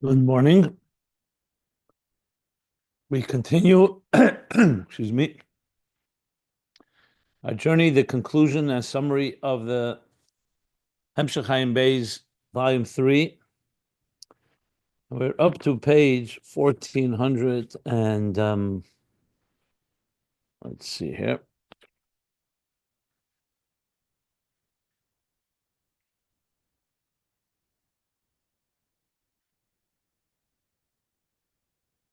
Good morning. We continue, excuse me, our journey, the conclusion and summary of the Ayin Beis, Volume 3. We're up to page 1400 and let's see here.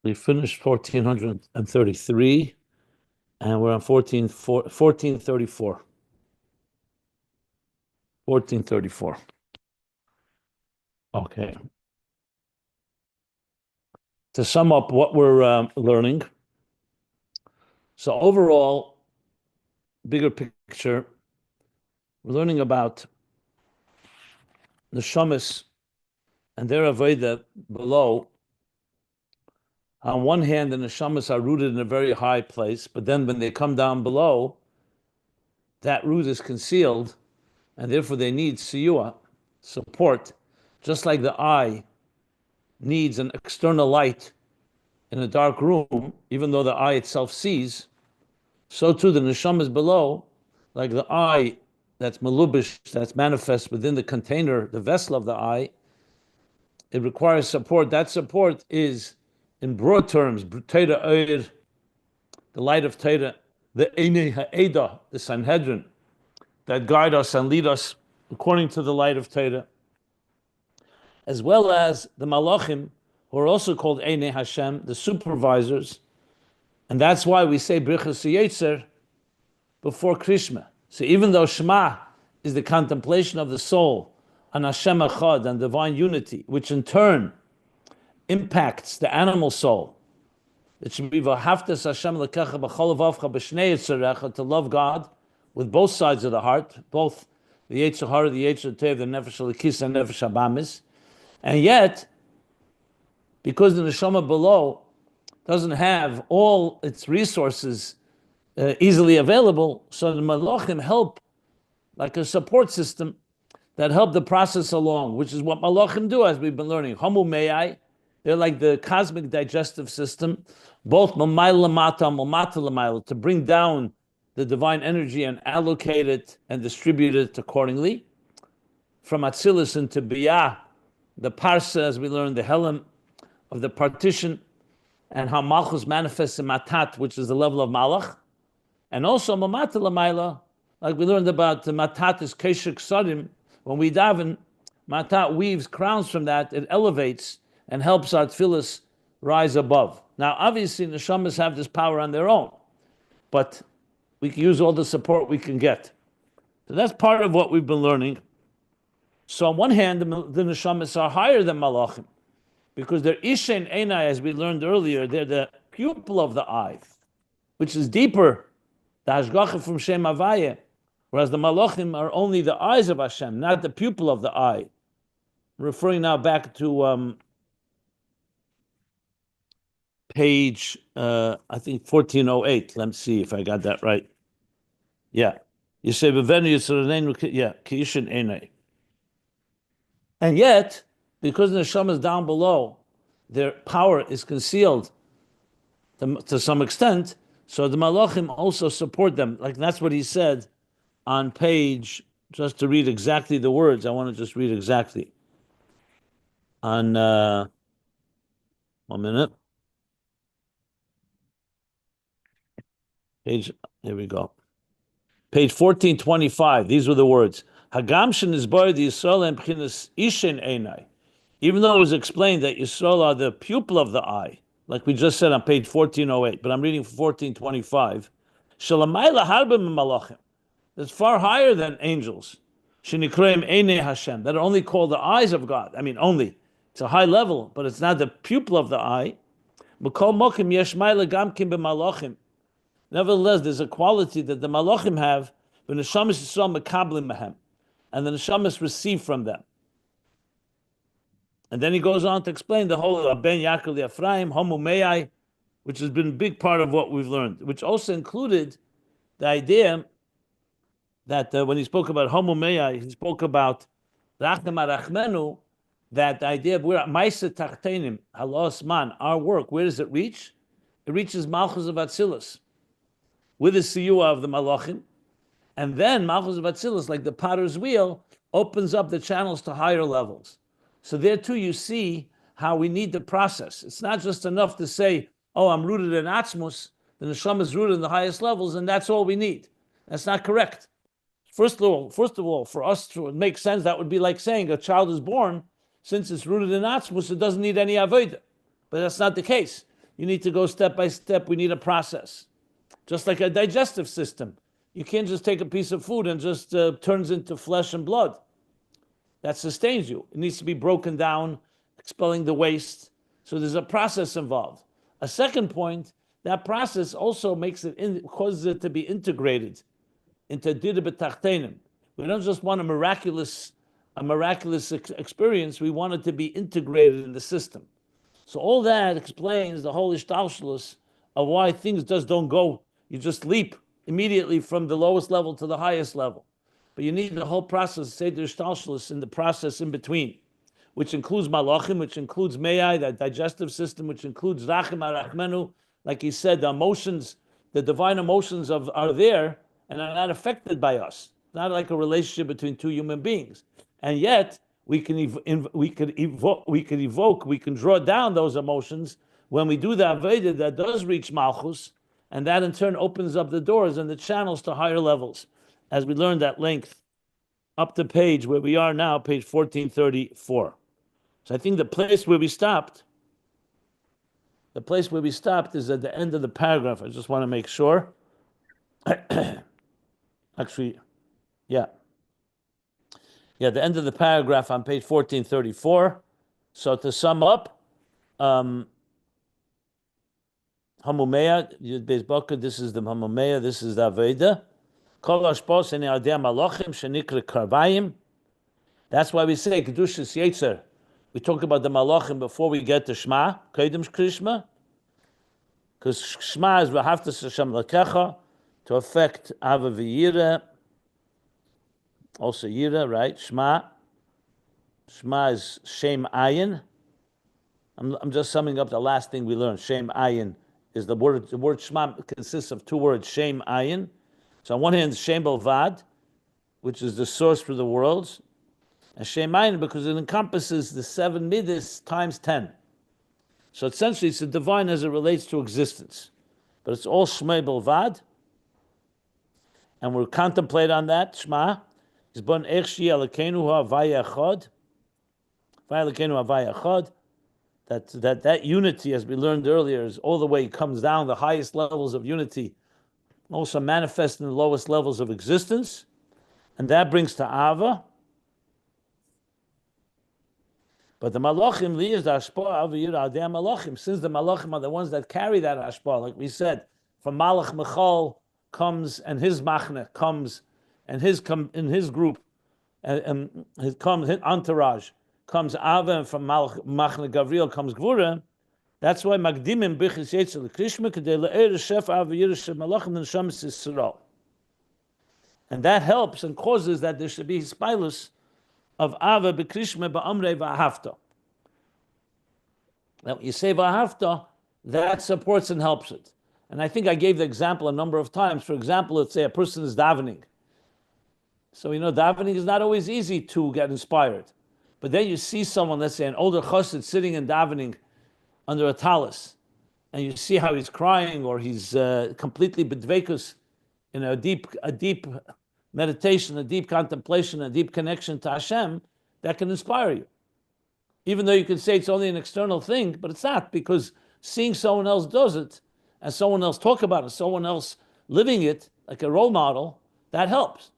We finished 1433 and we're on 1434. 1434. Okay. To sum up what we're learning, so overall, bigger picture, we're learning about the shamas and their avodah below. On one hand, the neshamas are rooted in a very high place, but then when they come down below, that root is concealed, and therefore they need siyua, support, just like the eye needs an external light in a dark room, even though the eye itself sees, so too the neshamas below, like the eye that's malubish, that's manifest within the container, the vessel of the eye, it requires support. That support is, in broad terms, Torah Oir, the light of Torah, the Einei Ha'eda, the Sanhedrin, that guide us and lead us according to the light of Torah, as well as the Malachim, who are also called Einei Hashem, the supervisors, and that's why we say Birchas Yetzer before Krishma. So even though Shema is the contemplation of the soul on Hashem Echad and divine unity, which in turn impacts the animal soul. It should be v'haftas Hashem lekecha b'chol vavcha b'shnei yitzarecha, to love God with both sides of the heart, both the Yetzer Hara, the Yetzer Tev, the Nefesh Elikis, and Nefesh Habamis. And yet, because the neshama below doesn't have all its resources easily available, so the malachim help like a support system that help the process along, which is what malachim do, as we've been learning. Hamu meiai, they're like the cosmic digestive system, both mamayla lamata and mamata lamayla, to bring down the divine energy and allocate it and distribute it accordingly. From Atzilus into Biyah, the Parsa, as we learned, the Helam of the partition, and how Malchus manifests in Matat, which is the level of Malach, and also mamata lamayla, like we learned about the Matat is Keshik Sadim. When we daven, Matat weaves crowns from that, it elevates and helps our tefillas rise above. Now, obviously, neshamas have this power on their own, but we can use all the support we can get. So that's part of what we've been learning. So on one hand, the neshamas are higher than malachim, because they're ishen einai, as we learned earlier, they're the pupil of the eye, which is deeper, the hashgacha from Shem Havaya, whereas the malachim are only the eyes of Hashem, not the pupil of the eye. I'm referring now back to page, I think 1408. Let's see if I got that right. Yeah. You say, yeah, Kishin Enei. And yet, because the neshama is down below, their power is concealed to some extent, so the malachim also support them. Like that's what he said on page, just to read exactly the words. I want to just read exactly. On, 1 minute. Page, here we go. Page 1425, these were the words. Hagamshin is boy the Yisrael and Pchinas Ishin Einai. Even though it was explained that Yisrael are the pupil of the eye, like we just said on page 1408, but I'm reading 1425. Shalamayla harbim malachim. That's far higher than angels. Shenikreim Einei Hashem, that are only called the eyes of God. I mean, only. It's a high level, but it's not the pupil of the eye. M'kol mokim yesh mayla gamkim b'malachim. Nevertheless, there's a quality that the malachim have, when the neshamas Yisrael mekablim mehem, and the neshamas receive from them. And then he goes on to explain the whole of Ben Yaakov Ephraim, Homo Meiai, which has been a big part of what we've learned, which also included the idea that when he spoke about Homo Meiai, he spoke about Rachem Arachmenu, that the idea of where Maisa Tachtenim, Halos Man, our work, where does it reach? It reaches Malchus of Atzilus with the Siyua of the Malachim. And then Malchus of Atzilus, like the potter's wheel, opens up the channels to higher levels. So there too you see how we need the process. It's not just enough to say, oh, I'm rooted in Atzmus, the Neshama is rooted in the highest levels, and that's all we need. That's not correct. First of all, for us to make sense, that would be like saying a child is born, since it's rooted in Atzmus, it doesn't need any Avodah. But that's not the case. You need to go step by step. We need a process. Just like a digestive system. You can't just take a piece of food and just turns into flesh and blood. That sustains you. It needs to be broken down, expelling the waste. So there's a process involved. A second point, that process also causes it to be integrated into Dira B'Tachtenim. We don't just want a miraculous experience. We want it to be integrated in the system. So all that explains the whole ishtalshelus of why things just don't go. You just leap immediately from the lowest level to the highest level. But you need the whole process, say the ishtalshelus, in the process in between, which includes malachim, which includes mei, that digestive system, which includes rachim arachmenu. Like he said, the emotions, the divine emotions are there and are not affected by us. Not like a relationship between two human beings. And yet, we can draw down those emotions when we do the Avodah that does reach Malchus, and that in turn opens up the doors and the channels to higher levels, as we learned at length up to page where we are now, page 1434. So I think the place where we stopped is at the end of the paragraph. I just want to make sure. Actually, yeah. Yeah, the end of the paragraph on page 1434. So to sum up, Hamumeya, Yud Beis Boker, this is the Hamumeya, this is the Aveda. Kol hashpos ene adei malachim shenikra karvayim. That's why we say Kedushas Yetzer. We talk about the malachim before we get to Shema, Kodim Krishma, because Shema is V'haftas Hashem Lakecha, to affect Ava v'Yira, also Yira, right? Shema is Shem Ayin. I'm just summing up the last thing we learned. Shem Ayin is the word. The word Shema consists of two words, Shem Ayin. So on one hand, Shem Belvad, which is the source for the worlds, and Shem Ayin because it encompasses the 7 midas times 10. So essentially, it's the divine as it relates to existence, but it's all Shema Belvad, and we'll contemplate on that Shema. That unity, as we learned earlier, is all the way it comes down. The highest levels of unity also manifest in the lowest levels of existence, and that brings to Ava. But the malachim leaves the hashpah of Yira adei malachim, since the malachim are the ones that carry that hashpah, like we said, from Malach Michal comes and his machne comes. And his group, and his entourage comes Ava, and from Machne Gavriel comes Gvura. That's why Magdimim Bichis Yetzel Krishma Kedei Le'er Shef Ava Yirusha Malachim Neshamis Yisrael. And that helps and causes that there should be spilus of Ava B'Krishma Ba'amrei V'Ahavta. Now, when you say V'Ahavta, that supports and helps it. And I think I gave the example a number of times. For example, let's say a person is davening. So, davening is not always easy to get inspired. But then you see someone, let's say an older chassid sitting and davening under a talis, and you see how he's crying or he's completely bedvekus in a deep meditation, a deep contemplation, a deep connection to Hashem, that can inspire you. Even though you can say it's only an external thing, but it's not, because seeing someone else does it, and someone else talk about it, someone else living it, like a role model, that helps.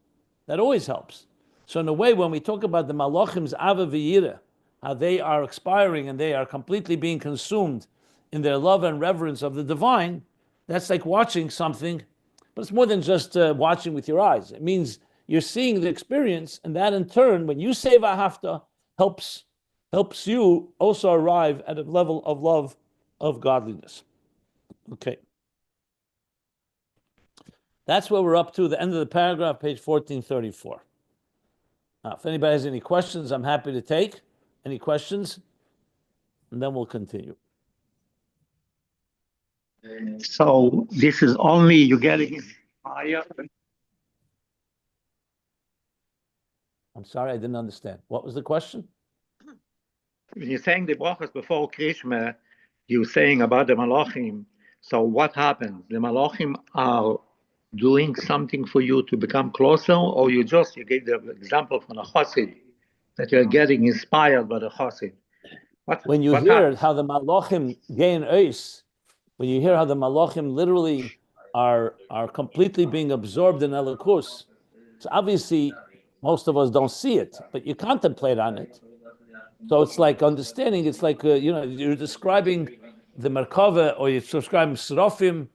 That always helps. So in a way, when we talk about the malachim's Ava v'Yira, how they are expiring and they are completely being consumed in their love and reverence of the divine, that's like watching something, but it's more than just watching with your eyes. It means you're seeing the experience, and that in turn, when you say V'Ahavta, helps you also arrive at a level of love, of godliness. Okay. That's where we're up to, the end of the paragraph, page 1434. Now, if anybody has any questions, I'm happy to take. Any questions? And then we'll continue. So this is only you getting higher. I'm sorry, I didn't understand. What was the question? When you're saying the brachas before Krishma, you're saying about the Malachim. So what happens? The Malachim are doing something for you to become closer, or you gave the example from a Chassid that you're getting inspired by the Chassid. When you hear how the Malachim gain eis, when you hear how the Malachim literally are completely being absorbed in Elikus, so obviously most of us don't see it, but you contemplate on it. So it's like understanding. It's like you're describing the Merkava, or you're describing Srofim,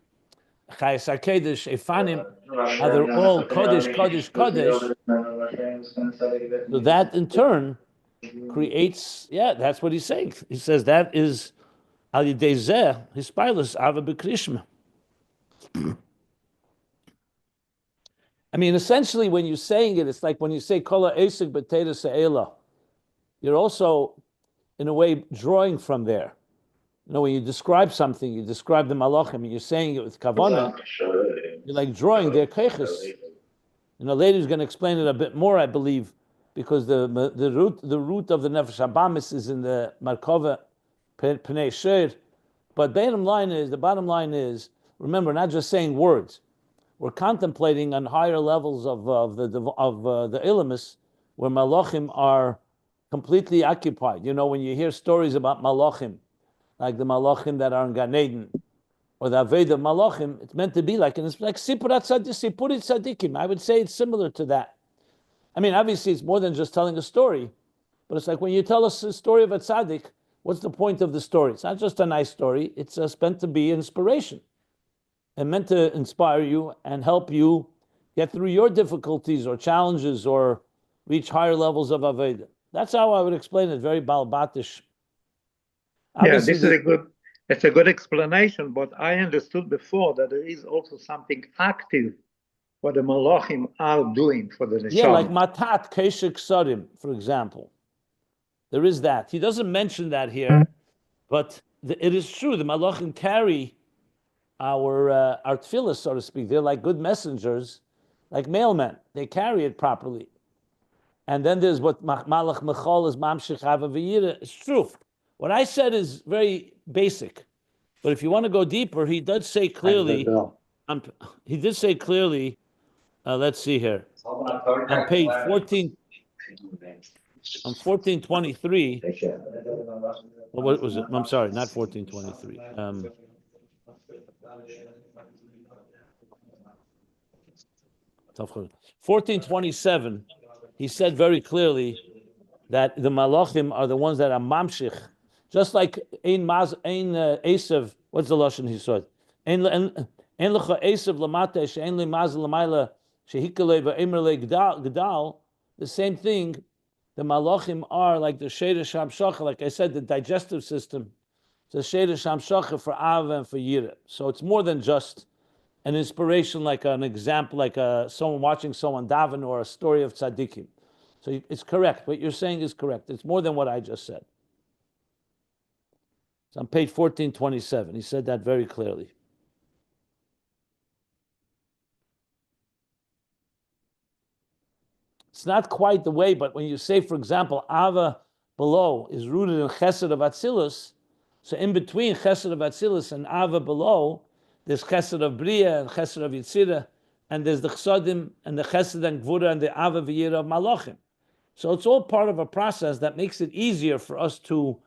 Chayes HaKedesh, Efanim, how they're all Kodesh, Kodesh, Kodesh. So that in turn creates, that's what he's saying. He says that is Al Yidei Zeh, his pilus, Ava B'Krishma. I mean, essentially, when you're saying it, it's like when you say Kola Esek B'Teira Se'ela, you're also, in a way, drawing from there. When you describe something, you describe the Malachim, and you're saying it with Kavanah, you're like drawing their Keiches. Later he's going to explain it a bit more, I believe, because the root of the Nefesh Habamis is in the Markova Pnei Sher. But the bottom line is, remember, not just saying words. We're contemplating on higher levels of the Ilamis, where Malachim are completely occupied. When you hear stories about Malachim, like the Malachim that are in Gan Eden, or the Aved of Malachim, it's meant to be like Sipurit Tzadikim. I would say it's similar to that. I mean, obviously, it's more than just telling a story, but it's like when you tell us a story of a tzaddik, what's the point of the story? It's not just a nice story, it's meant to be inspiration and meant to inspire you and help you get through your difficulties or challenges or reach higher levels of Aveda. That's how I would explain it, very balbatish. This is it's a good explanation, but I understood before that there is also something active what the Malachim are doing for the Neshama. Yeah, like Matat Keshek Sarim, for example. There is that. He doesn't mention that here, but it is true. The Malachim carry our tefillah, so to speak. They're like good messengers, like mailmen. They carry it properly. And then there's what Malach Mechol is Mamshich Hava V'yira. It's true. What I said is very basic, but if you want to go deeper, he does say clearly. He did say clearly. Let's see here on page 14. On 1423. Well, what was it? I'm sorry, not 1423. 1427. He said very clearly that the Malachim are the ones that are mamshich, just like Ein Esav. What's the lashon he said? Ein lecha Esav lamate she'ein le maz lamayla shehikale ve'emer gedal. The same thing. The Malachim are like the Sheda Shamshacha, like I said, the digestive system. It's the Sheda Shamshacha for Ava and for Yira. So it's more than just an inspiration, like an example, like someone watching someone daven or a story of tzaddikim. So it's correct. What you're saying is correct. It's more than what I just said. It's on page 1427. He said that very clearly. It's not quite the way, but when you say, for example, Ava below is rooted in Chesed of Atzilus, so in between Chesed of Atzilus and Ava below, there's Chesed of Bria and Chesed of Yitzira, and there's the Chsadim and the Chesed and Gvura and the Ava V'yira of Malachim. So it's all part of a process that makes it easier for us to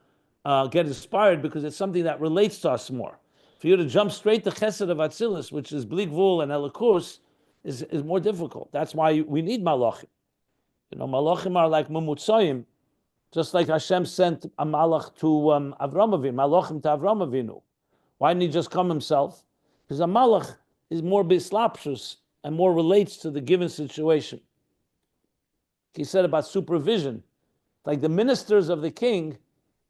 get inspired, because it's something that relates to us more. For you to jump straight to Chesed of Atzilus, which is Bli Gvul and Elikus, is more difficult. That's why we need Malachim. Malachim are like Mumutzayim, just like Hashem sent a Malach to Avram Avinu, Malachim to Avram Avinu. Why didn't he just come himself? Because a Malach is more bislapshus and more relates to the given situation. He said about supervision, like the ministers of the king,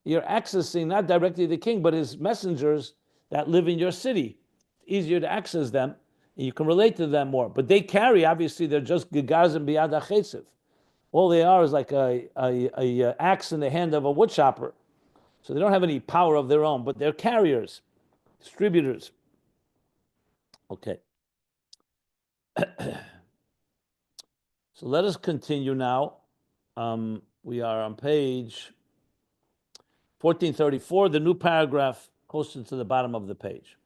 you're accessing not directly the king, but his messengers that live in your city. It's easier to access them, and you can relate to them more. But they carry, obviously, they're just Gegazim Biyad HaChetziv. All they are is like a axe in the hand of a wood chopper. So they don't have any power of their own, but they're carriers, distributors. Okay. So let us continue now. We are on page 1434, the new paragraph closer to the bottom of the page.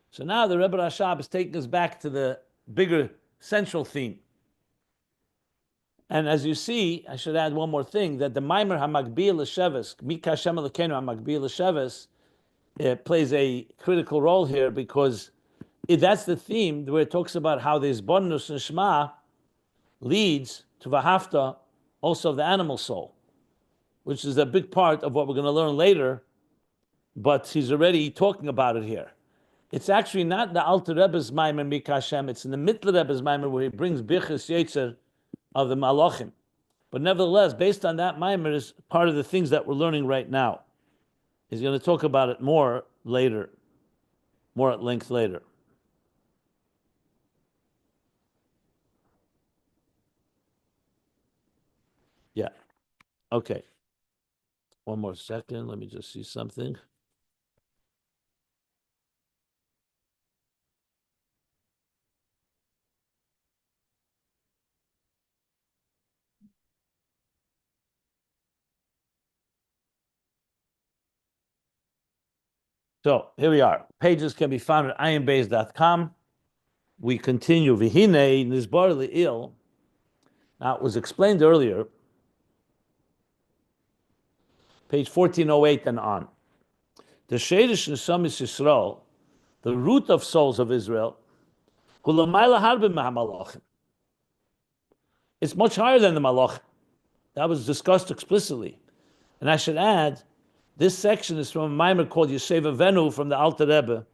So now the Rebbe Rashab is taking us back to the bigger central theme. And as you see, I should add one more thing, that the Maimer HaMagbiel L'Sheves, Mika Hashem Elokeinu HaMagbiel L'Sheves, plays a critical role here because that's the theme where it talks about how this Bonus and Shema leads to Vahafta, also the animal soul, which is a big part of what we're going to learn later, but he's already talking about it here. It's actually not the Alter Rebbe's Maimer Mika Hashem, it's in the Mittler Rebbe's Maimer where he brings Birchas Yetzer of the Malachim. But nevertheless, based on that Maimer is part of the things that we're learning right now. He's going to talk about it more later, more at length later. Yeah. Okay. One more second. Let me just see something. So here we are. Pages can be found at ayinbeis.com. We continue. Vihine nizbar le'il. Now it was explained earlier. Page 1408 and on. The Sheidish Nesamis Yisrael, the root of souls of Israel, it's much higher than the Malach. That was discussed explicitly. And I should add, this section is from a Maimer called Yosef Avenu from the Alter Rebbe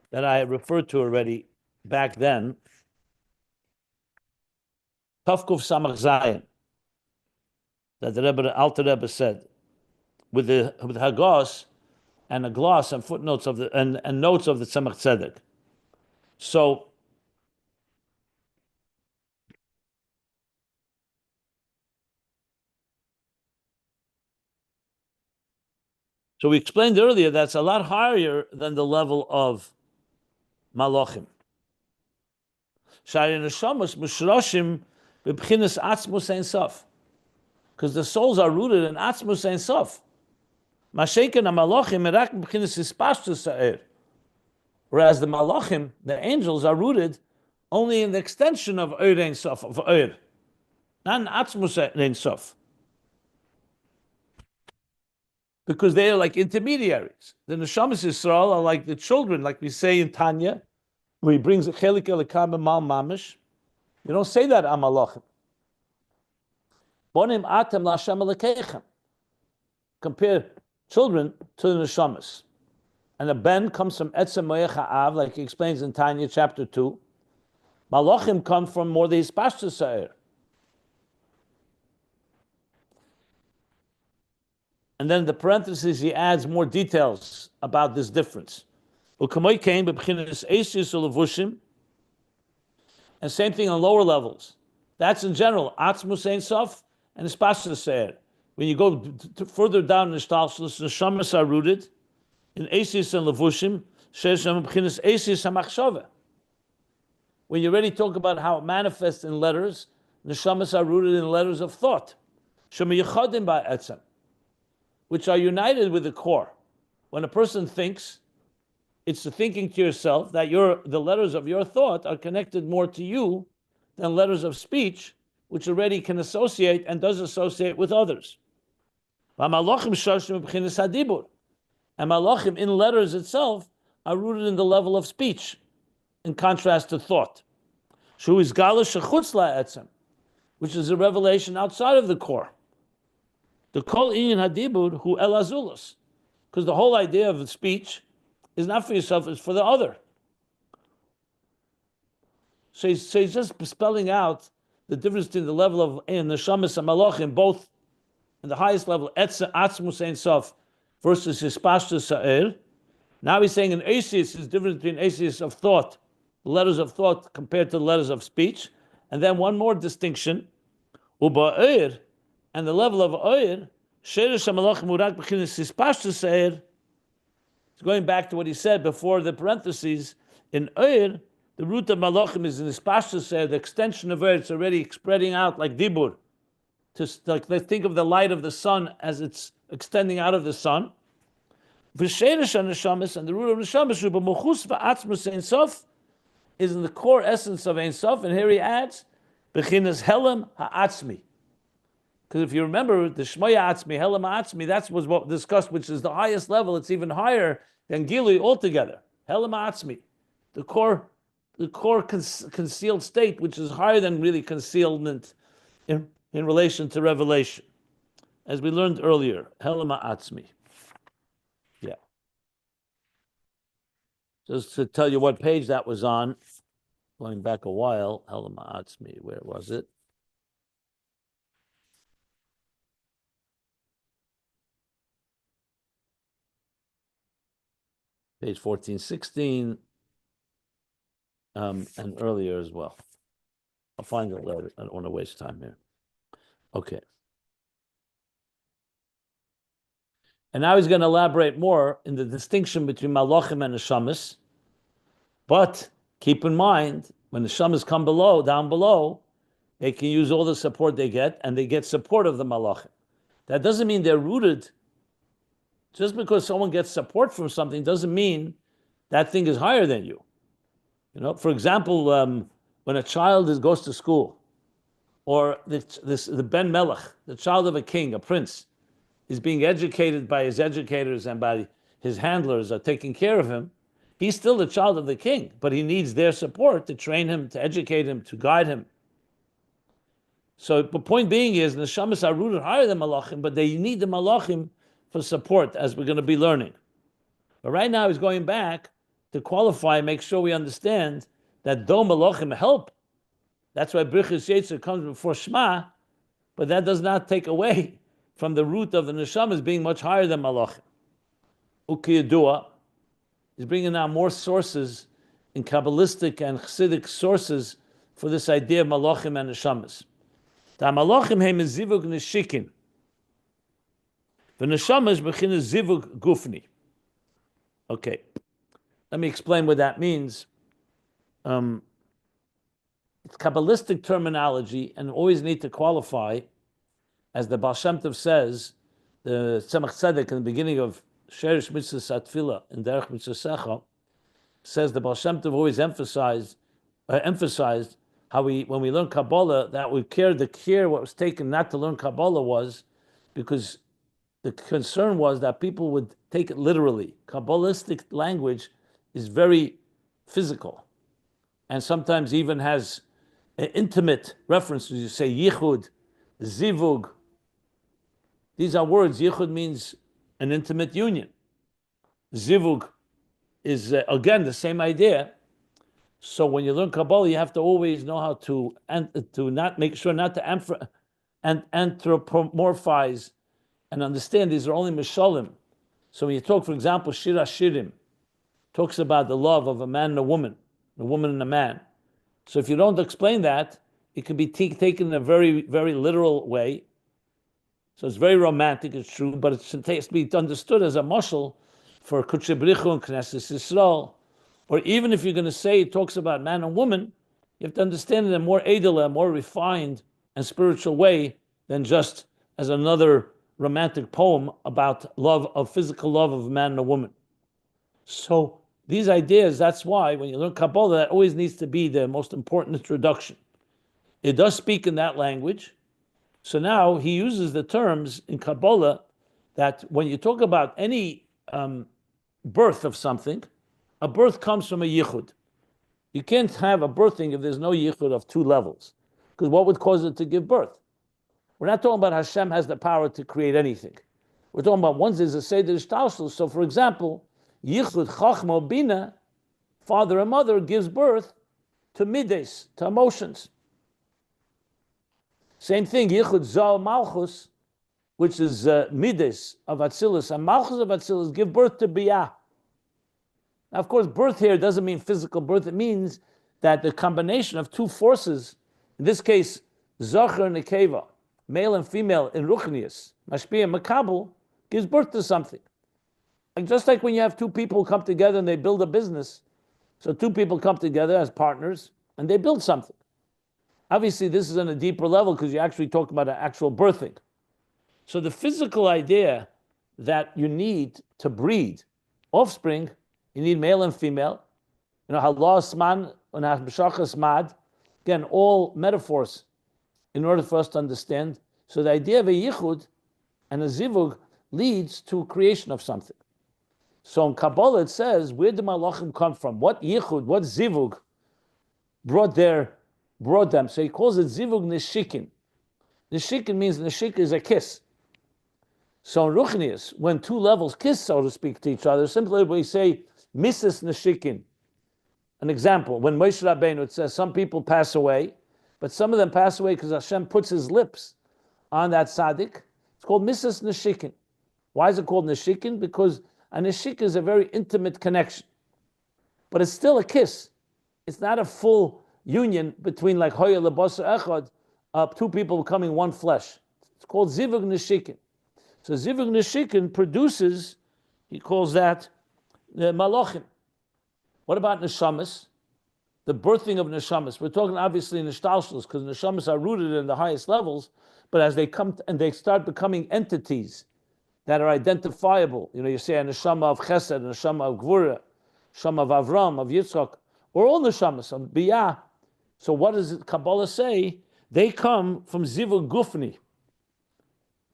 that I referred to already back then. Tafkuf Samach Zayin, that the Alter Rebbe said, with Hagos and a gloss and footnotes of the and notes of the Tzemach Tzedek. So we explained earlier that's a lot higher than the level of Malachim. Because the souls are rooted in Atzmus Ein Sof. Whereas the Malachim, the angels, are rooted only in the extension of Eir Ein Sof, of Eir, not in Atzmus Ein Sof. Because they are like intermediaries. The Neshamas Yisrael are like the children, like we say in Tanya, where he brings a chelik elikam mal mamish. You don't say that on Malachim. Bonim atem l'Hashem elokeichem. Compare children to the Neshamas. And a ben comes from Etzem Moech Ha'av, like he explains in Tanya chapter 2. Malachim come from more the Hispashtus Sa'ir. And then in the parentheses, he adds more details about this difference. And same thing on lower levels. That's in general, Atzmus Ein Sof and Hispashtus Sa'ir. When you go further down in the Shtalshlus, the Shamas are rooted in Esis and Levushim, Sheshem B'chinas Esis HaMachshava. When you already talk about how it manifests in letters, the Shamas are rooted in letters of thought, Shema Yechadim Ba'etzem, which are united with the core. When a person thinks, it's the thinking to yourself that the letters of your thought are connected more to you than letters of speech, which already can associate and does associate with others. And Malachim in letters itself are rooted in the level of speech, in contrast to thought. Which is a revelation outside of the core. The kol inyan hadibur hu el azulos, because the whole idea of speech is not for yourself; it's for the other. So he's just spelling out the difference between the level of in the neshamas and malachim, both in the highest level, atzmus ein sof versus hispashtus sa'ir. Now he's saying in asis is difference between asis of thought, the letters of thought compared to the letters of speech, and then one more distinction. Uba Oyer, and the level of Oyer, Sheresh HaMalachim Urak B'chinas Hispashtus Oyer. It's going back to what he said before the parentheses. In Oyer, the root of Malachim is in Hispashtus Oyer, the extension of Oyer. It's already spreading out like Dibur. Let's think of the light of the sun as it's extending out of the sun. V'sheresh HaNeshamas, and the root of Neshamas, Ruba Mochus V'atzmus Ein Sof, is in the core essence of Ein Sof, and here he adds, B'chinas Helem Ha'atzmi. Because if you remember, the Shmoya Atzmi, Helem Ha'atzmi, that was what discussed, which is the highest level. It's even higher than Gilui altogether. Helem Ha'atzmi, the core concealed state, which is higher than really concealment in relation to revelation, as we learned earlier. Helem Ha'atzmi. Yeah. Just to tell you what page that was on, going back a while, Helem Ha'atzmi, where was it? Page 1416, and earlier as well. I'll find it later. I don't want to waste time here. Okay. And now he's going to elaborate more in the distinction between Malachim and Neshamas. But keep in mind, when the Neshamas come down below, they can use all the support they get, and they get support of the Malachim. That doesn't mean they're rooted. Just because someone gets support from something doesn't mean that thing is higher than you. You know, for example, when a child goes to school, or the Ben Melech, the child of a king, a prince, is being educated by his educators and by his handlers are taking care of him, he's still the child of the king, but he needs their support to train him, to educate him, to guide him. So the point being is, the Neshamas are rooted higher than Malachim, but they need the Malachim for support, as we're going to be learning. But right now he's going back to qualify, make sure we understand that though Malachim help, that's why Brichas Yetzer comes before Shema, but that does not take away from the root of the Neshamas being much higher than Malachim. Ukiyadua is bringing now more sources in Kabbalistic and Chassidic sources for this idea of Malachim and Neshamas. The Malachim heim is zivug neshikin. The Neshamas beginnen zivug gufni. Okay, let me explain what that means. It's Kabbalistic terminology, and always need to qualify, as the Baal Shem Tov says, the Tzemach Tzedek in the beginning of Sherish Mitzvah Satfila in Derech Mitzvah Secha, says the Baal Shem Tov always emphasized how when we learn Kabbalah, that the care what was taken not to learn Kabbalah was because the concern was that people would take it literally. Kabbalistic language is very physical, and sometimes even has intimate references. You say yichud, zivug. These are words. Yichud means an intimate union. Zivug is again the same idea. So when you learn Kabbalah, you have to always know how to not make sure not to anthropomorphize and understand these are only mishalim. So when you talk, for example, Shir HaShirim talks about the love of a man and a woman and a man. So if you don't explain that, it can be taken in a very, very literal way. So it's very romantic, it's true, but it should be understood as a mashal for Kutshe B'richu and Knesset Yisrael. Or even if you're going to say it talks about man and woman, you have to understand it in a more edel, a more refined and spiritual way than just as another romantic poem about physical love of a man and a woman. So these ideas, that's why when you learn Kabbalah, that always needs to be the most important introduction. It does speak in that language. So now he uses the terms in Kabbalah that when you talk about any birth of something, a birth comes from a yichud. You can't have a birthing if there's no yichud of two levels, because what would cause it to give birth? We're not talking about Hashem has the power to create anything. We're talking about once there's a seder ishtalshus. So, for example, yichud chachma bina, father and mother, gives birth to mides, to emotions. Same thing, yichud zal malchus, which is mides of atzilus, and malchus of atzilus give birth to biyah. Now, of course, birth here doesn't mean physical birth. It means that the combination of two forces, in this case, Zocher nekeva, male and female in ruchnius, mashpia makabel, gives birth to something. Like just like when you have two people come together and they build a business, so two people come together as partners and they build something. Obviously, this is on a deeper level because you actually talk about an actual birthing. So the physical idea that you need to breed offspring, you need male and female. You know, halas man and hashachas mad. Again, all metaphors in order for us to understand. So the idea of a yichud and a zivug leads to creation of something. So in Kabbalah it says, where did malachim come from? What yichud, what zivug brought them? So he calls it zivug neshikin. Neshikin means neshik is a kiss. So in Ruchnius, when two levels kiss, so to speak, to each other, simply we say Mrs. Neshikin. An example, when Moshe Rabbeinu, it says some people pass away, but some of them pass away because Hashem puts his lips on that tzaddik. It's called Mrs. Neshikin. Why is it called Neshikin? Because a neshik is a very intimate connection. But it's still a kiss. It's not a full union between like Hoya Lebasa Echad, two people becoming one flesh. It's called Zivug Neshikin. So Zivug Neshikin produces, he calls that the Malachim. What about Neshamas? The birthing of Neshamas. We're talking obviously Nishtalshalos, because Neshamas are rooted in the highest levels, but as they come and they start becoming entities that are identifiable, you know, you say a Neshama of Chesed, a Neshama of Gvura, Neshama of Avram, of Yitzchak, or all Neshamas, of Biyah. So what does Kabbalah say? They come from Zivug Gufni.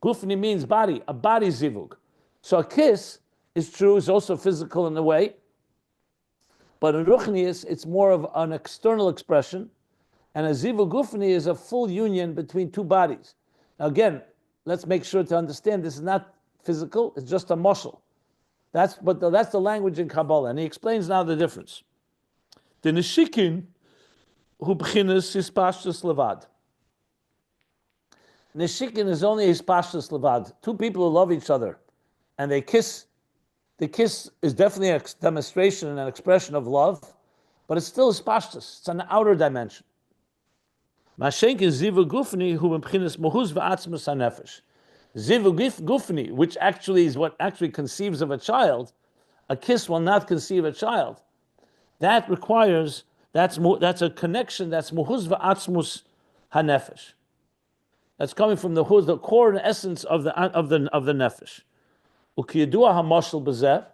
Gufni means body, a body zivug. So a kiss is true, is also physical in a way, but in Ruchnius, it's more of an external expression, and a zivug gufni is a full union between two bodies. Now again, let's make sure to understand this is not physical, it's just a muscle. That's the language in Kabbalah, and he explains now the difference. The neshikin hu b'chinas hispashtus levad. Neshikin is only hispashtus levad. Two people who love each other, and they kiss. The kiss is definitely a demonstration and an expression of love, but it's still hispashtus. It's an outer dimension. Mashenk is zivu gufni hu b'chinas mohuz v'atzmus hanefesh. Zivu gufni, which actually is what actually conceives of a child. A kiss will not conceive a child. That requires, that's a connection, that's muhuz v'atzmus hanefesh. That's coming from the core and essence of the nefesh. Ukiyadua hamashal b'zeh,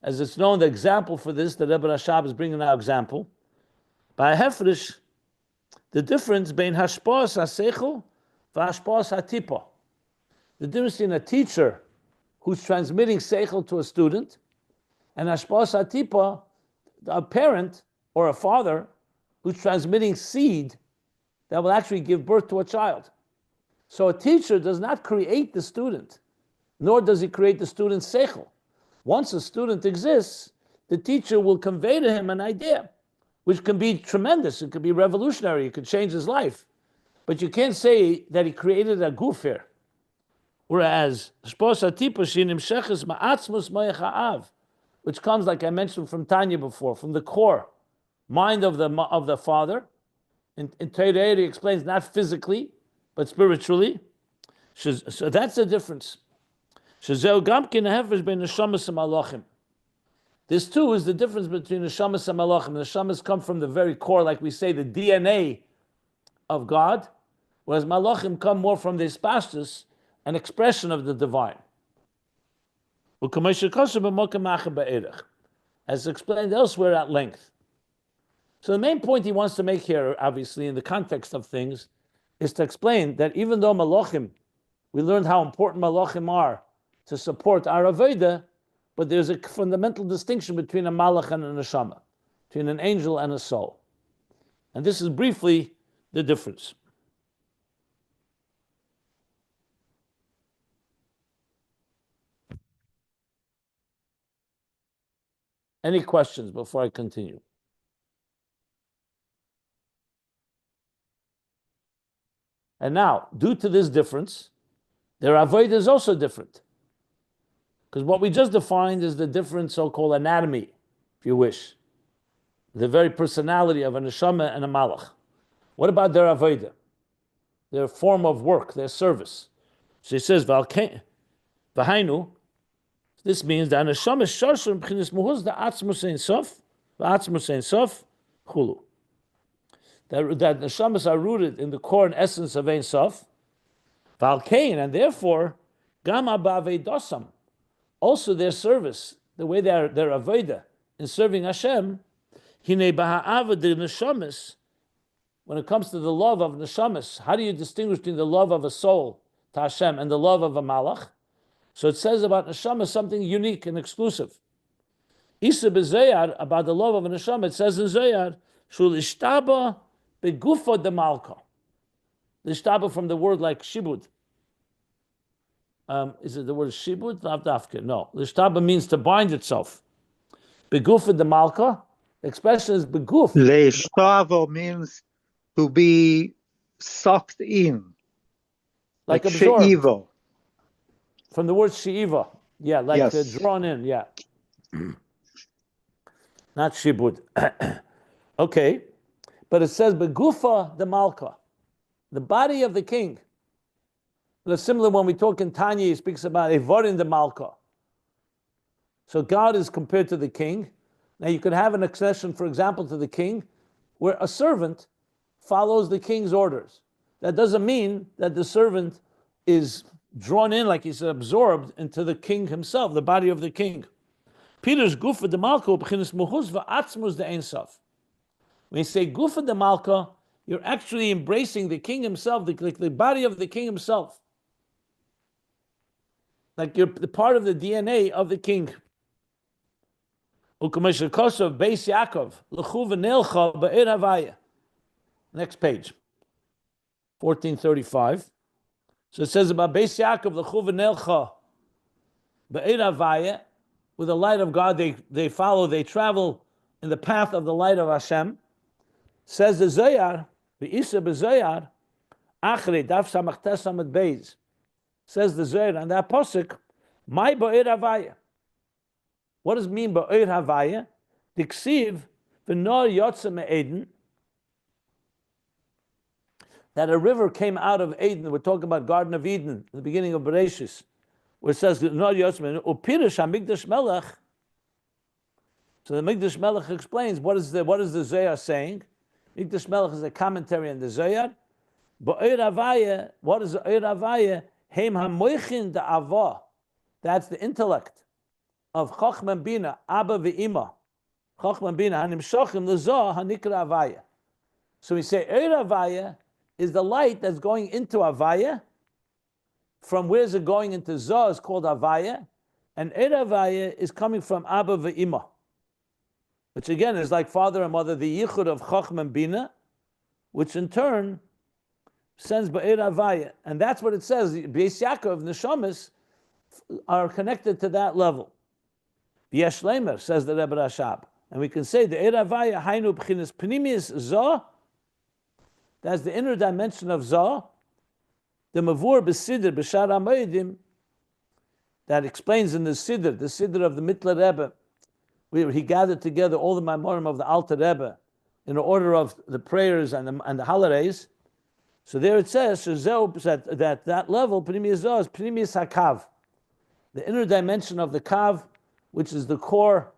as it's known, the example for this, the Rebbe Rashab is bringing our example. By hefresh, the difference between hashpos haseichel v'hashpos hatipa. The difference between a teacher who's transmitting seichel to a student and hashpos hatipa, a parent or a father who's transmitting seed that will actually give birth to a child. So a teacher does not create the student, nor does he create the student's seichel. Once a student exists, the teacher will convey to him an idea, which can be tremendous, it could be revolutionary, it could change his life. But you can't say that he created a goof here. Whereas, which comes, like I mentioned from Tanya before, from the core mind of the father. In Torah, he explains not physically, but spiritually. So that's the difference. This too is the difference between neshamas and malachim. The neshamas come from the very core, like we say, the DNA of God, whereas malachim come more from the hispashtus, an expression of the divine. As explained elsewhere at length. So the main point he wants to make here, obviously, in the context of things, is to explain that even though malachim, we learned how important malachim are to support our avodah, but there's a fundamental distinction between a malach and a neshama, between an angel and a soul. And this is briefly the difference. Any questions before I continue? And now, due to this difference, their avodah is also different. Because what we just defined is the different so-called anatomy, if you wish. The very personality of a neshama and a malach. What about their avodah? their form of work, their service. So he says, V'hainu, this means that neshama shashur b'chinas muhuz the atzmus ein sof, v'atzmus ein sof, chulu. That neshamas are rooted in the core and essence of Ein Sof, Valkain, and therefore, Gama Ba'avedosam, also their service, the way their avodah in serving Hashem, Hine Baha'ava de Neshamas, when it comes to the love of Neshamas, how do you distinguish between the love of a soul to Hashem and the love of a Malach? So it says about Neshamas something unique and exclusive. Isa b'Zayar, about the love of a Neshama, it says in Zayar, Shul Ishtaba Gufa D'Malka. The Ishtaba from the word like Shibud. Is it the word Shibud? No. The Ishtaba means to bind itself. Gufa D'Malka, the expression is Beguf. Leishtavo means to be sucked in. Like absorbed. she'ivo. From the word she'iva. Yeah, like yes. Drawn in, yeah. Not Shibud. Okay. But it says, Gufa D'Malka, the body of the king. It's similar when we talk in Tanya, he speaks about Evorin D'Malka. So God is compared to the king. Now you could have an accession, for example, to the king, where a servant follows the king's orders. That doesn't mean that the servant is drawn in, like he said, absorbed into the king himself, the body of the king. Peter's Gufa D'Malka, b'chinas muhuz v'atzmus de Ein Sof. When you say Gufa D'Malka, you're actually embracing the king himself, the body of the king himself. Like you're the part of the DNA of the king. U'kameshel Kosov Beis Yaakov l'chu v'nelcha ba'ir havaya. Next page, 1435. So it says about Beis Yaakov l'chu v'nelcha ba'ir havaya. With the light of God, they follow, they travel in the path of the light of Hashem. Says the Zayar, the Isa b'Zayar, Achre daf samachtes samad beis. Says the Zayar on that pasuk, my ba'ir havaya. What does it mean ba'ir havaya? Diksiv v'nor yotze me'Eden. That a river came out of Eden. We're talking about Garden of Eden, in the beginning of Bereshis, where it says v'nor yotze me'Eden. Upirish hamikdash melech. So the Mikdash Melech explains what is the Zayar saying. Mikdash Melech is a commentary on the Zayar. Ba'ir havaya, what is ba'ir havaya? Heim hamoichin da'ava. That's the intellect of Chochma and Bina, Abba v'Ima. Chochma and Bina, hanimshachim l'zah hanikra havaya. So we say Eir havaya is the light that's going into havaya. From where is it going into Zah is called havaya. And Eir havaya is coming from Abba v'Ima, which again is like father and mother, the yichud of Chochma and Bina, which in turn sends Ba'ir Havaya. And that's what it says. Beis Yaakov, Neshamas, are connected to that level. V'yesh Leimer, says the Rebbe Rashab. And we can say the Eir Havaya, Hainu B'chinas Pnimius Zah, that's the inner dimension of Zah, the Mavur B'Sidr B'Shar HaMoedim, that explains in the Sidr of the Mittler Rebbe, where he gathered together all the Maimorim of the Alter Rebbe in the order of the prayers and the holidays. So there it says that level, Pnimius Zah, is Pnimius HaKav, the inner dimension of the Kav, which is the core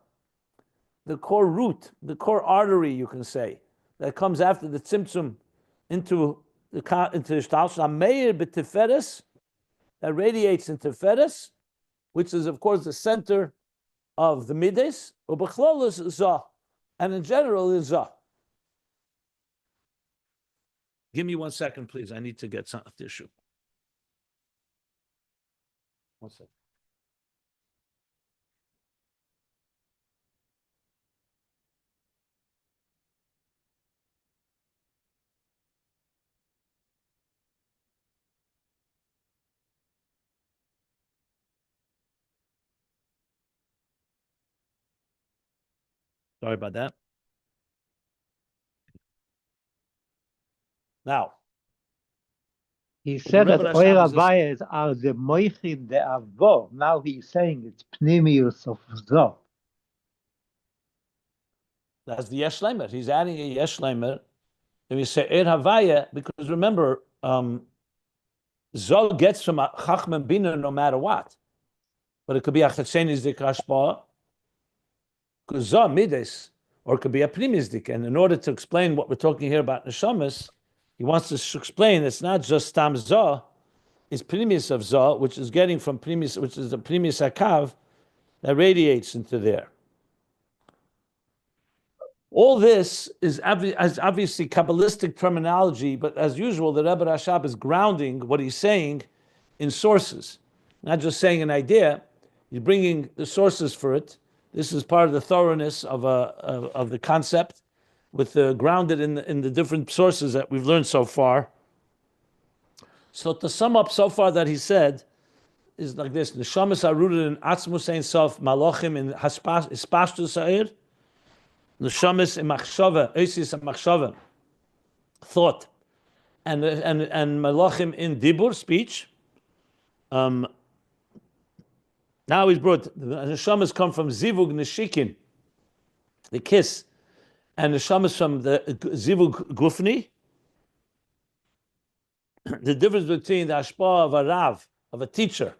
root, the core artery, you can say, that comes after the Tzimtzum into the Shtalsh HaMeir B'Tiferes, that radiates into Tiferes, which is of course the center of the Midas, or B'chlolus Zah, and in general is Zah. Give me 1 second, please. I need to get some tissue. 1 second. Sorry about that. Now, he said that Oir Havaya are the Moichin de Avo. Now he's saying it's Pnimius of Zah. That's the Yesh Leimer. He's adding a Yesh Leimer. If you say Eir Havaya, because remember, Zoh gets from a Chachma and Bina no matter what. But it could be a Chetzenizdik Hashpah, because Zoh Midas, or it could be a Primizdik. And in order to explain what we're talking here about Neshamas, he wants to explain it's not just Stam Zoh, it's Primis of Zoh, which is getting from Primis, which is the Primis Hakav that radiates into there. All this is obviously Kabbalistic terminology, but as usual, the Rebbe Rashab is grounding what he's saying in sources, not just saying an idea. He's bringing the sources for it. This is part of the thoroughness of the concept, with grounded in the different sources that we've learned so far. So to sum up so far that he said is like this: Neshamas are rooted in Atzmus Ein Sof, Malochim in Hispashtus Sa'ir, Neshamas in Machshava, Eisis and Machshava, thought, and Malochim in Dibur, speech. Now he's brought the neshamas come from zivug neshikin, the kiss, and neshamas from the zivug gufni. The difference between the ashpa of a rav, of a teacher,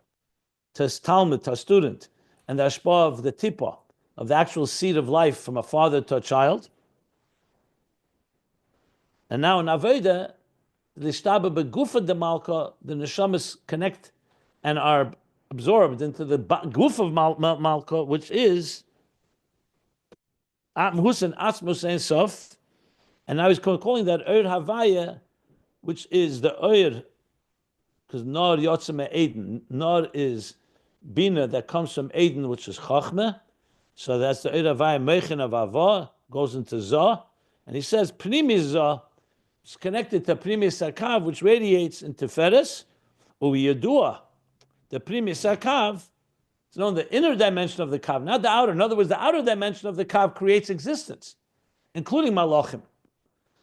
to his talmud, to a student, and the ashpa of the tipa, of the actual seed of life from a father to a child. And now in Aveda, the ishtaba beGufa D'Malka, the neshamas connect and are absorbed into the Gufa D'Malka, which is Husin Atzmus Ein Sof, and now he's calling that Oir Havaya, which is the Oir, because Nor Yotzeme Eden. Nor is Bina that comes from Eden, which is Chachma. So that's the Oir Havaya Mechin of Avah, goes into Zah, and he says Pnimi Zah is connected to Pnimi Sakav, which radiates into Feres, Uyedua. The Primis Hakav is known the inner dimension of the Kav, not the outer. In other words, the outer dimension of the Kav creates existence, including Malachim.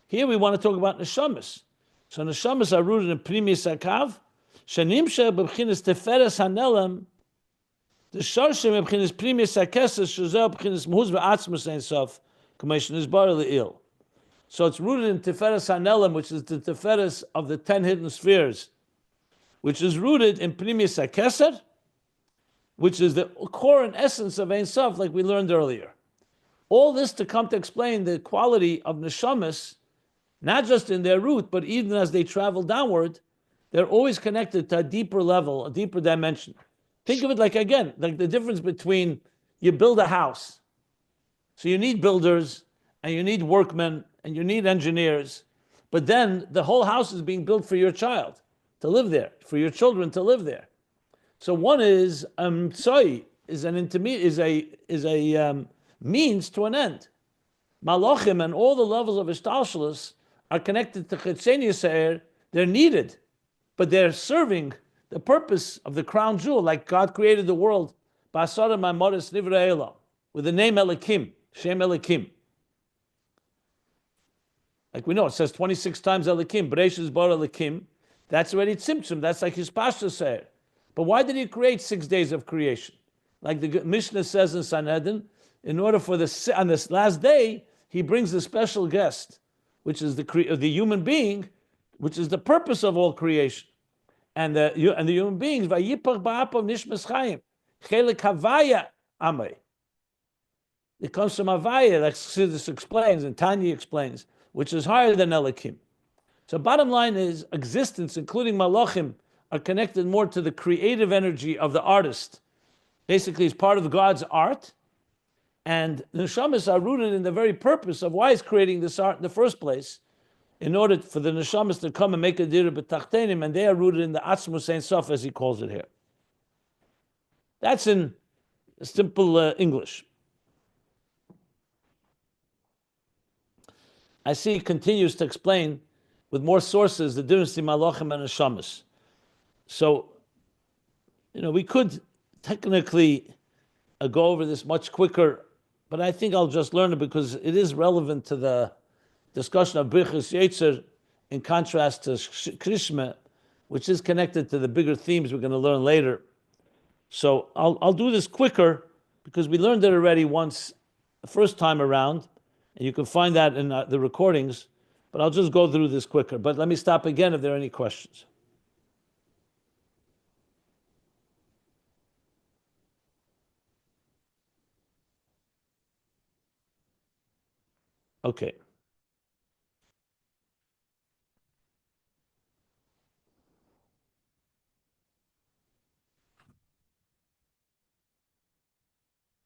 Here we want to talk about Neshamas. So Neshamas are rooted in Primis Hakav. Shanimsha b'bchinis Teferes Hanelam. The Sharshim b'bchinis Primis Hakeses Shazel b'bchinis Mehuz v'Atzmus Ein Sof. Commission is bar le'il. So it's rooted in Teferes Hanelam, which is the Teferes of the 10 hidden spheres, which is rooted in Primis HaKeser, which is the core and essence of Ein Sof, like we learned earlier. All this to come to explain the quality of Neshamas, not just in their root, but even as they travel downward, they're always connected to a deeper level, a deeper dimension. Think of it like, again, like the difference between you build a house. So you need builders, and you need workmen, and you need engineers, but then the whole house is being built for your child to live there, for your children to live there. So one is is an intermediate, is a means to an end. Malachim and all the levels of Ishtalshalis are connected to Chetzeni Seir. They're needed, but they're serving the purpose of the crown jewel, like God created the world, Ba'asara Ma'amoris Nivra Elam, with the name Elikim, Shem Elikim. Like we know, it says 26 times Elikim, Bereshis Bar Elikim. That's already tzimtzum. That's like his pastor said. But why did he create 6 days of creation? Like the Mishnah says in Sanhedrin, in order for on this last day, he brings a special guest, which is the human being, which is the purpose of all creation. And the human beings, vayipach ba'apav nishmas chayim, chelik havaya amay. It comes from havaya, like Chassidus explains and Tanya explains, which is higher than Elikim. So bottom line is, existence, including Malachim, are connected more to the creative energy of the artist. Basically, it's part of God's art. And the Neshamas are rooted in the very purpose of why he's creating this art in the first place, in order for the Neshamas to come and make a dira b'tachtenim, and they are rooted in the Atzmus Ein Sof, as he calls it here. That's in simple English. I see he continues to explain with more sources the difference between Malachim and Neshamas. So, we could technically go over this much quicker, but I think I'll just learn it because it is relevant to the discussion of Birchus Yetzer in contrast to Krishma, which is connected to the bigger themes we're going to learn later. So I'll do this quicker because we learned it already once the first time around, and you can find that in the recordings, but I'll just go through this quicker. But let me stop again if there are any questions. Okay.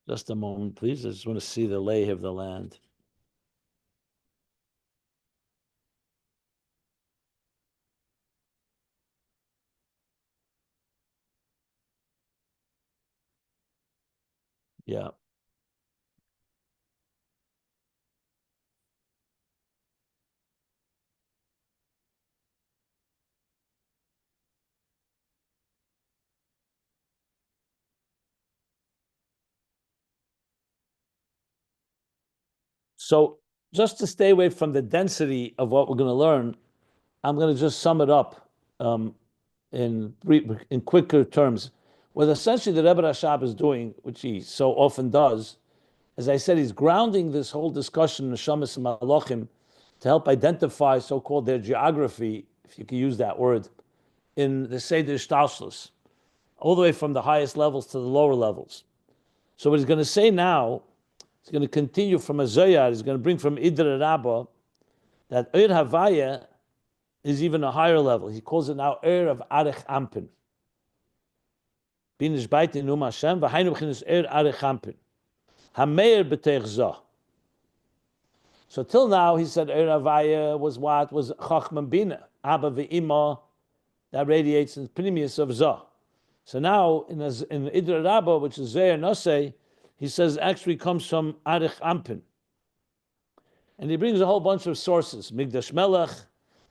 Just a moment, please. I just want to see the lay of the land. Yeah. So just to stay away from the density of what we're going to learn, I'm going to just sum it up in quicker terms. What essentially the Rebbe Rashab is doing, which he so often does, as I said, he's grounding this whole discussion in Neshamas and Malachim to help identify so-called their geography, if you can use that word, in the Seder Shtalshlus, all the way from the highest levels to the lower levels. So what he's going to say now, he's going to continue from a Zoyar, he's going to bring from Idra Rabbah, that Eir Havaya is even a higher level. He calls it now Eir of Arech Ampin. Bin Ishbait in Num Hashem, v'hainu b'chinas Eir Arech Ampin. Hameir b'teich Zah. So till now, he said Eir Havaya was what? Was Chachman Bina, Abba v'Ima, that radiates in the Pnimius of Zah. So now, in Idra Rabbah, which is Zeir Nosei, he says actually comes from Arech Ampin. And he brings a whole bunch of sources. Migdash Melech,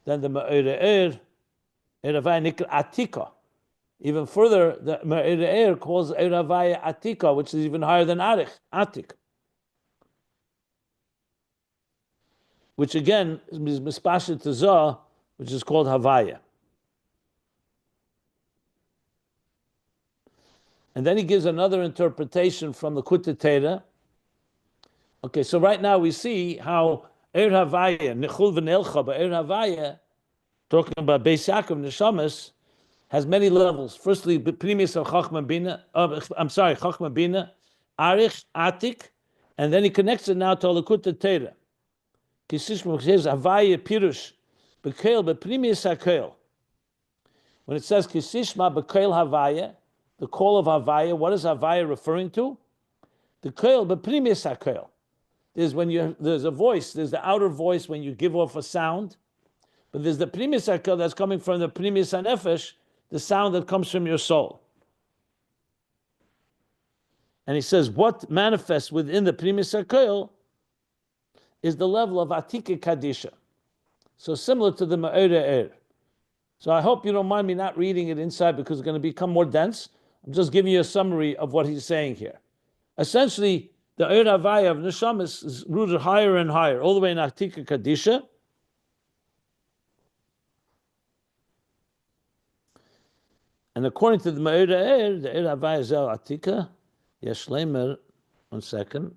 then the Me'er Eir, Eir Havaya Nikra Atika. Even further, the Me'er Eir calls Eir Havaya Atika, which is even higher than Arech, Atik. Which again is Mispashet to Zah, which is called Havaya. And then he gives another interpretation from the Kutta Teda. Okay, so right now we see how Eir Havaya, Nechul v'Nelcha, but Eir Havaya, talking about Beis Yaakov Neshamas, has many levels. Firstly, Pnimis of Chachma Bina, Chachma Bina, Arich, Atik, and then he connects it now to Kutta Teda. Kisishma says Havaya Pirush, Bekel, Bepnimis HaKel. When it says Kisishma Bekel Havaya, the call of Havaya, what is Havaya referring to? The Kel, Bepnimis HaKel. There's a voice, there's the outer voice when you give off a sound, but there's the Pnimis HaKel that's coming from the Pnimis HaNefesh, the sound that comes from your soul. And he says, what manifests within the Pnimis HaKel is the level of Atika Kadisha. So similar to the Me'er Eir. So I hope you don't mind me not reading it inside because it's going to become more dense. I'm just giving you a summary of what he's saying here. Essentially, the Eir Havaya of Neshamas is rooted higher and higher, all the way in Atika Kadisha. And according to the Me'er Eir, the Eir Havaya Zel Atika, Yeshlemer, 1 second.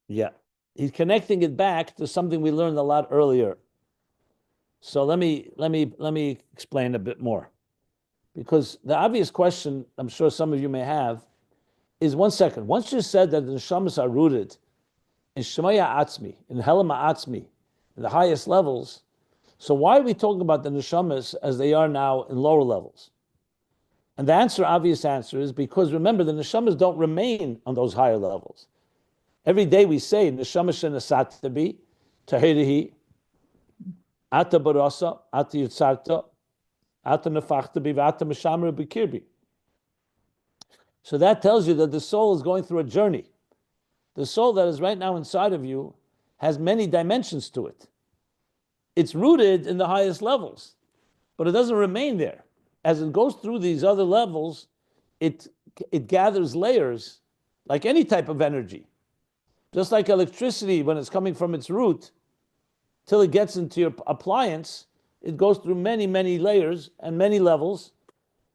Yeah. He's connecting it back to something we learned a lot earlier. So let me explain a bit more. Because the obvious question, I'm sure some of you may have, is 1 second. Once you said that the neshamas are rooted in Shemaya Atzmi, in Helama Atzmi, in the highest levels, so why are we talking about the neshamas as they are now in lower levels? And the obvious answer is because remember, the neshamas don't remain on those higher levels. Every day we say, Neshama shenasat to be, tahirihi, ata barasa, ata yitzarta, ata nefachta bi, ata meshamra b'kirbi. So that tells you that the soul is going through a journey. The soul that is right now inside of you has many dimensions to it. It's rooted in the highest levels, but it doesn't remain there. As it goes through these other levels, it gathers layers, like any type of energy. Just like electricity, when it's coming from its root, till it gets into your appliance, it goes through many, many layers and many levels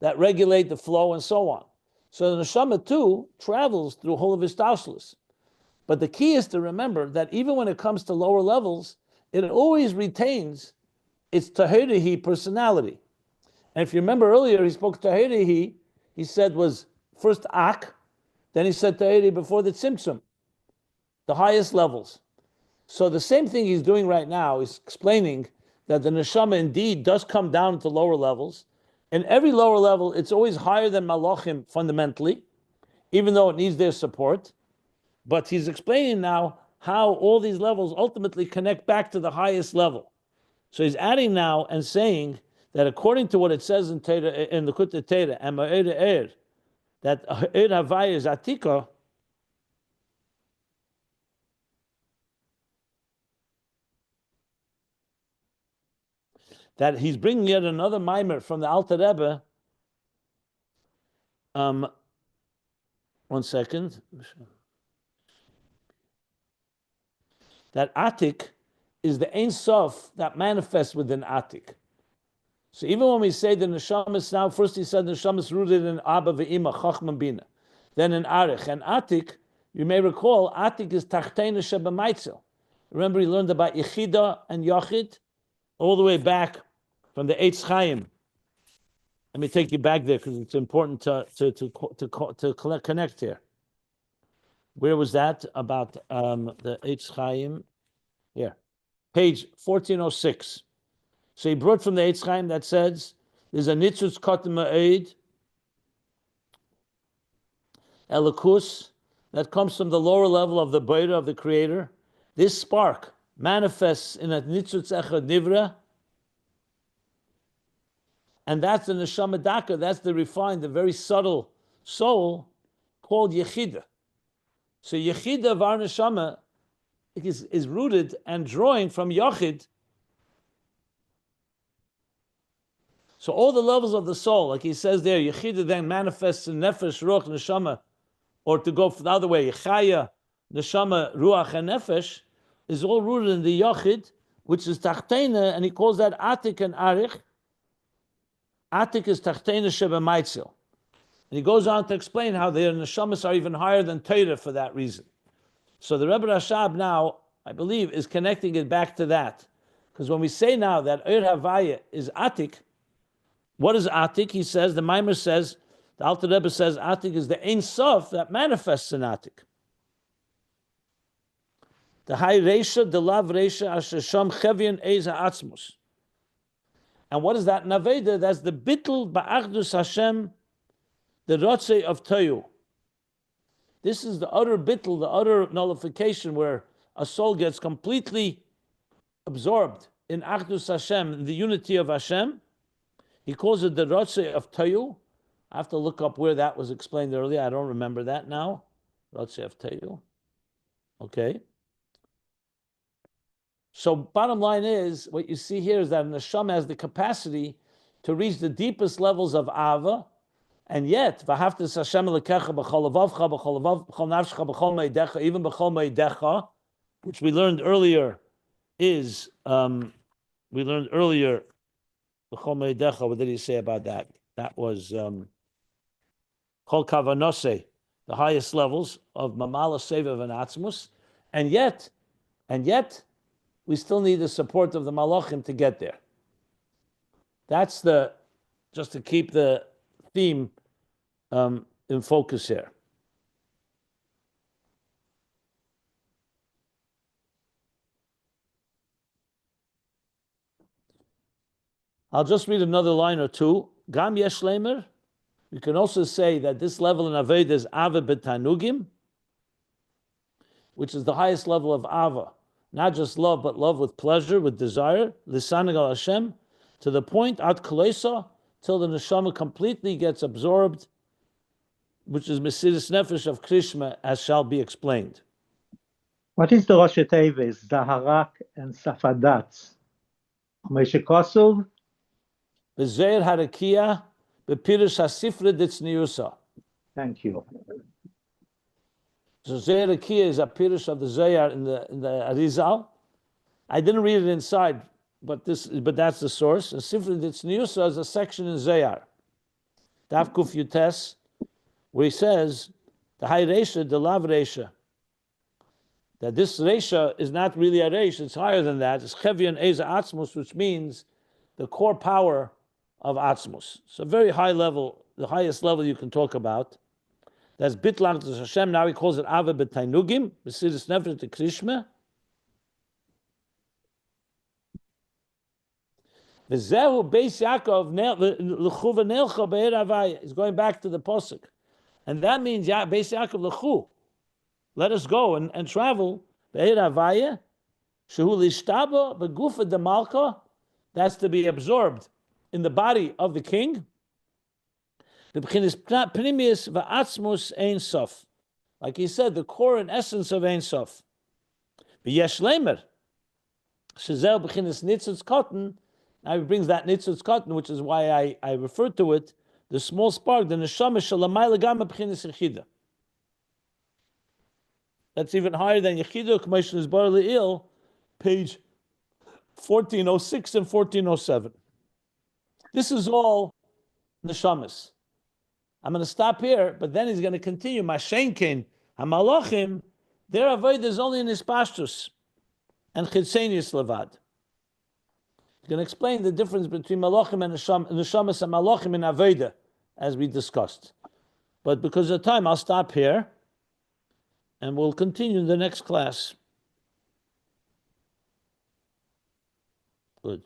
that regulate the flow and so on. So the neshama too travels through the whole of his taushlus. But the key is to remember that even when it comes to lower levels, it always retains its tahirihi personality. And if you remember earlier, he spoke tahirihi, he said was first ak, then he said tahirihi before the tzimtzum, the highest levels. So the same thing he's doing right now is explaining that the neshama indeed does come down to lower levels. In every lower level, it's always higher than malachim fundamentally, even though it needs their support. But he's explaining now how all these levels ultimately connect back to the highest level. So he's adding now and saying that according to what it says in the Kutta Teda, and Ma'er that Er Havaya is Atika, that he's bringing yet another mimer from the Alter Rebbe. One second. That Atik is the Ein Sof that manifests within Atik. So even when we say the neshama is now, first he said the neshama is rooted in Abba ve'ima, Chachma Bina, then in Arich. And Atik, you may recall, Atik is Tachteina Shebamaitzel. Remember he learned about Yechida and Yachid, all the way back from the Eitz Chaim. Let me take you back there because it's important to connect here. Where was that about the Eitz Chaim? Here, page 1406. So he brought from the Eitz Chaim that says there's a nitzutz kotem ma'ed elikus that comes from the lower level of the Beira of the Creator. This spark manifests in a nitzutz echad nivra, and that's the neshama daka. That's the refined, the very subtle soul called yechida. So yechida of our neshama is rooted and drawing from yachid. So all the levels of the soul, like he says there, Yechida then manifests in Nefesh, Ruach, Neshama, or to go the other way, Yechaya, Neshama, Ruach, and Nefesh, is all rooted in the Yachid, which is Tachteina, and he calls that Atik and Arich. Atik is Tachteina Sheba Maitzil. And he goes on to explain how their Neshamas are even higher than Torah for that reason. So the Rebbe Rashab now, I believe, is connecting it back to that. Because when we say now that Er Havaya is Atik, what is Atik? He says, the Mimer says, the Alter Rebbe says, Atik is the Ein Sof that manifests in Atik. The High Reisha, the Lav Reisha, Asher Sham Chevian Eiz Ha'atzmus. And what is that Naveda? That's the Bittul Ba'achdus Hashem, the Rotzei of Toyu. This is the utter Bittul, the utter nullification where a soul gets completely absorbed in Achdus Hashem, in the unity of Hashem. He calls it the Rotzei of Toyu. I have to look up where that was explained earlier. I don't remember that now. Rotzei of Toyu. Okay. So bottom line is, what you see here is that Neshama has the capacity to reach the deepest levels of Ava, and yet, V'haftas Hashem Elokecha b'chol levavcha, b'chol nafshecha, b'chol meidecha, even b'chol meidecha, which we learned earlier is, what did he say about that? That was Kol Kavanose, the highest levels of Mamala Sevav and Atzmus, and yet, we still need the support of the Malachim to get there. That's just to keep the theme in focus here. I'll just read another line or two. Gam yesh lemer. You can also say that this level in Aveda is Ava b'tanugim, which is the highest level of Ava. Not just love, but love with pleasure, with desire. Lisanag al Hashem, to the point, ad kolesa, till the neshama completely gets absorbed, which is Mesiris Nefesh of Krishma, as shall be explained. What is the Rosh Teves, Zaharak and Safadat? Meshekosov? Bezeir harakia, bepirish hasifre ditzniusa. Thank you. So Zeir harakia is a pirish of the Zayar in the Arizal. I didn't read it inside, but that's the source. And Sifre ditzniusa is a section in Zayar. Daf Kuf Yutes where he says the high resha, the lav resha, that this resha is not really a resha, it's higher than that. It's chevian eza atzmus, which means the core power of atzmus. It's a very high level, the highest level you can talk about. That's bitlang to Hashem. Now he calls it ave b'tainugim, b'sidus nefesh to krishma. V'zehu beis Yaakov l'chuva nelcha be'er avaya. He's going back to the posuk, and that means beis Yaakov l'chu. Let us go and travel be'er avaya. Shehu lishtaba b'gufa D'Malka. That's to be absorbed in the body of the king. Pnimius va'atzmus ein sof. Like he said, the core and essence of Ein Sof. V'yesh lemer, shezel b'chinas nitzutz cotton. Now he brings that nitzutz cotton, which is why I refer to it, the small spark, the neshama shalamayla gama b'chinas yechida. That's even higher than yechida, commission is bar le'il, page 1406 and 1407. This is all neshamas. I'm going to stop here, but then he's going to continue. Mashenkin, Hamalachim, their avoid is only in his pastures and chitzenius levad. He's going to explain the difference between malachim and neshamas and malachim in avodah, as we discussed. But because of time, I'll stop here, and we'll continue in the next class. Good.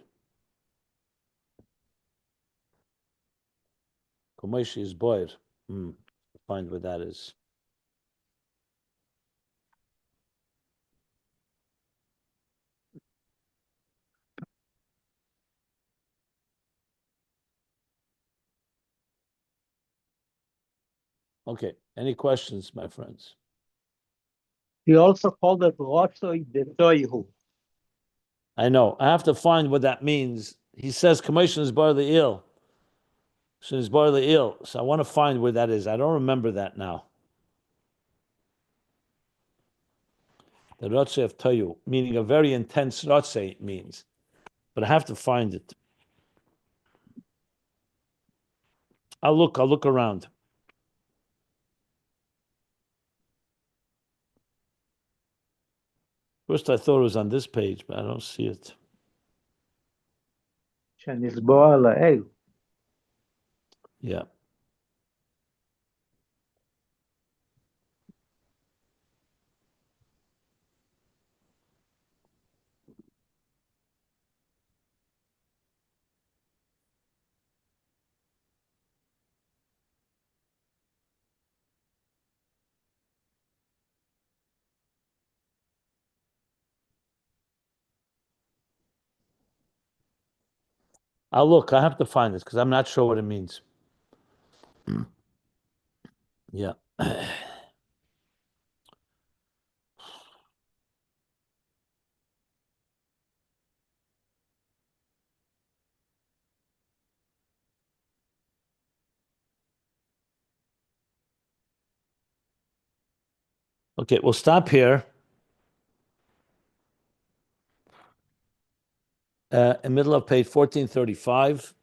Komeshi is boyer. Find where that is. Okay. Any questions, my friends? He also called it Rotsoi B'Toihu. I know. I have to find what that means. He says commission is bar le'il. So I want to find where that is. I don't remember that now. The Ratzeh of Toyu, meaning a very intense Ratzeh, it means. But I have to find it. I'll look around. First I thought it was on this page, but I don't see it. Yeah. I'll look. I have to find this because I'm not sure what it means. Yeah. Okay, we'll stop here. In the middle of page 1435.